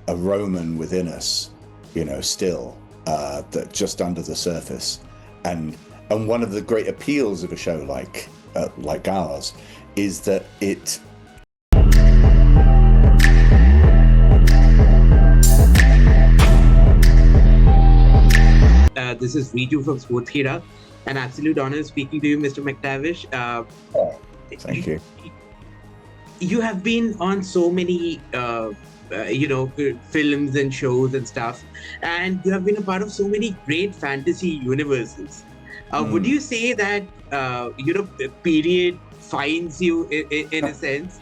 a Roman within us, still, that just under the surface. And one of the great appeals of a show like ours is that it. This is Viju from Sporthira. An absolute honor speaking to you, Mr. McTavish. Oh, thank you. You have been on so many, films and shows and stuff, and you have been a part of so many great fantasy universes. Would you say that, period finds you in a sense?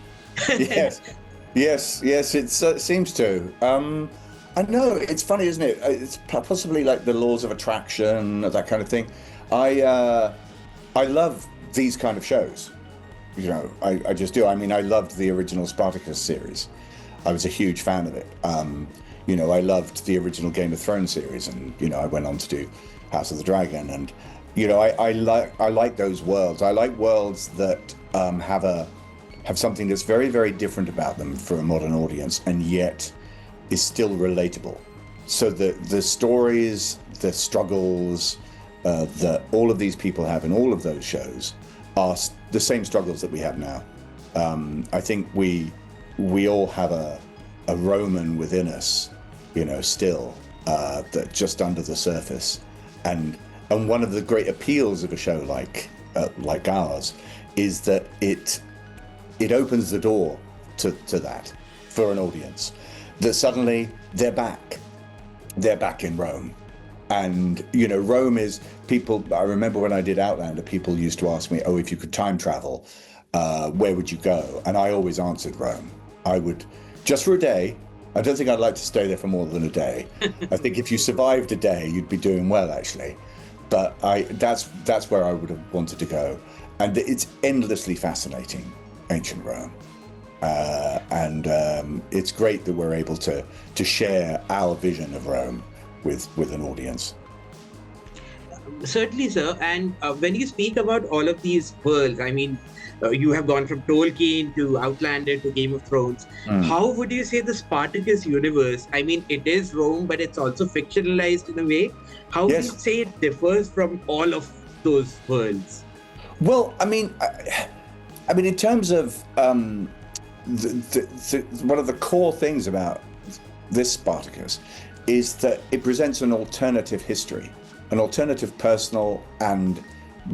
Yes, it seems to. I know, it's funny, isn't it? It's possibly like the laws of attraction, that kind of thing. I love these kind of shows. I just do. I mean, I loved the original Spartacus series. I was a huge fan of it. I loved the original Game of Thrones series, and I went on to do House of the Dragon, and I like those worlds. I like worlds that have something that's very, very different about them for a modern audience, and yet is still relatable. So the stories, the struggles that all of these people have in all of those shows are the same struggles that we have now. I think we all have a Roman within us, still, that just under the surface. And one of the great appeals of a show like ours is that it opens the door to that for an audience. That suddenly they're back in Rome. And, Rome is people. I remember when I did Outlander, people used to ask me, oh, if you could time travel, where would you go? And I always answered Rome. I would, just for a day. I don't think I'd like to stay there for more than a day. I think if you survived a day, you'd be doing well, actually. But that's where I would have wanted to go. And it's endlessly fascinating, ancient Rome. And it's great that we're able to share our vision of Rome with an audience. Certainly, sir. And when you speak about all of these worlds, I mean, you have gone from Tolkien to Outlander to Game of Thrones. How would you say the Spartacus universe? I mean, it is Rome, but it's also fictionalized in a way. How would you say it differs from all of those worlds? Well, I mean, in terms of one of the core things about this Spartacus is that it presents an alternative history, an alternative personal and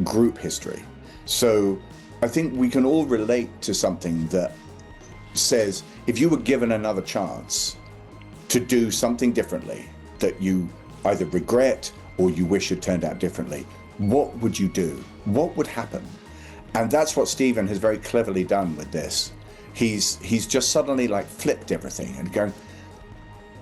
group history. So I think we can all relate to something that says, if you were given another chance to do something differently that you either regret or you wish had turned out differently, what would you do? What would happen? And that's what Stephen has very cleverly done with this. He's just suddenly flipped everything and going,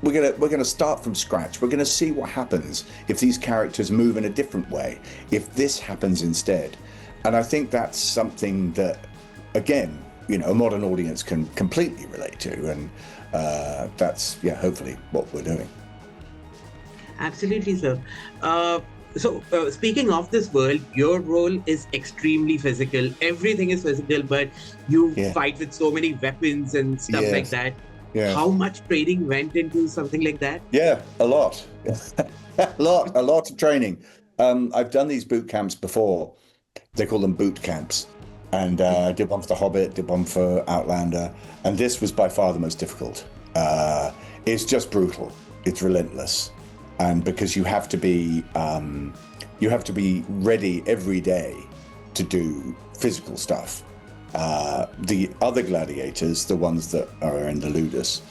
we're gonna start from scratch. We're gonna see what happens if these characters move in a different way, if this happens instead. And I think that's something that, again, a modern audience can completely relate to, and that's hopefully what we're doing. Absolutely, sir. So speaking of this world, your role is extremely physical. Everything is physical, but you fight with so many weapons and stuff like that. Yeah. How much training went into something like that? Yeah, a lot. a lot of training. I've done these boot camps before. They call them boot camps. And I did one for The Hobbit, did one for Outlander. And this was by far the most difficult. It's just brutal. It's relentless. And because you have to be ready every day to do physical stuff. The other gladiators, the ones that are in the Ludus,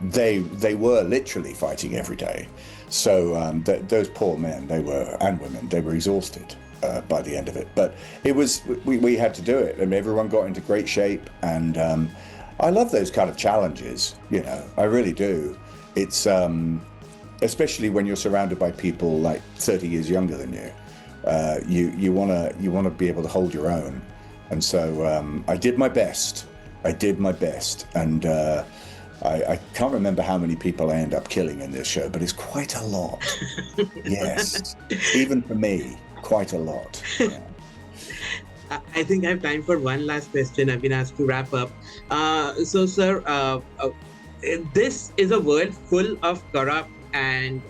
they were literally fighting every day. So those poor men, and women, they were exhausted by the end of it. But it was we had to do it, and everyone got into great shape. And I love those kind of challenges. I really do. It's especially when you're surrounded by people 30 years younger than you. You want to be able to hold your own. And so I did my best, and I can't remember how many people I end up killing in this show, but it's quite a lot. Yes, even for me, quite a lot. Yeah. I think I have time for one last question. I've been asked to wrap up. So, sir, this is a world full of corrupt and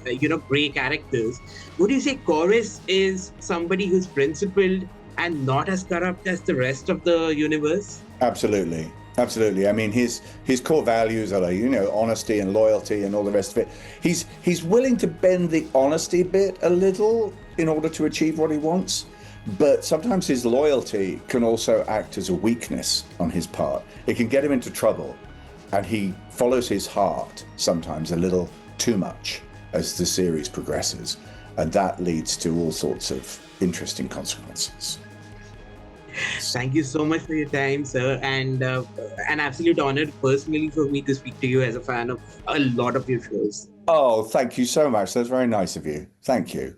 gray characters. Would you say Chorus is somebody who's principled and not as corrupt as the rest of the universe? Absolutely. Absolutely. I mean, his core values are, honesty and loyalty and all the rest of it. He's willing to bend the honesty bit a little in order to achieve what he wants, but sometimes his loyalty can also act as a weakness on his part. It can get him into trouble, and he follows his heart sometimes a little too much as the series progresses, and that leads to all sorts of interesting consequences. Thank you so much for your time, sir, and an absolute honor personally for me to speak to you as a fan of a lot of your shows. Oh, thank you so much. That's very nice of you. Thank you.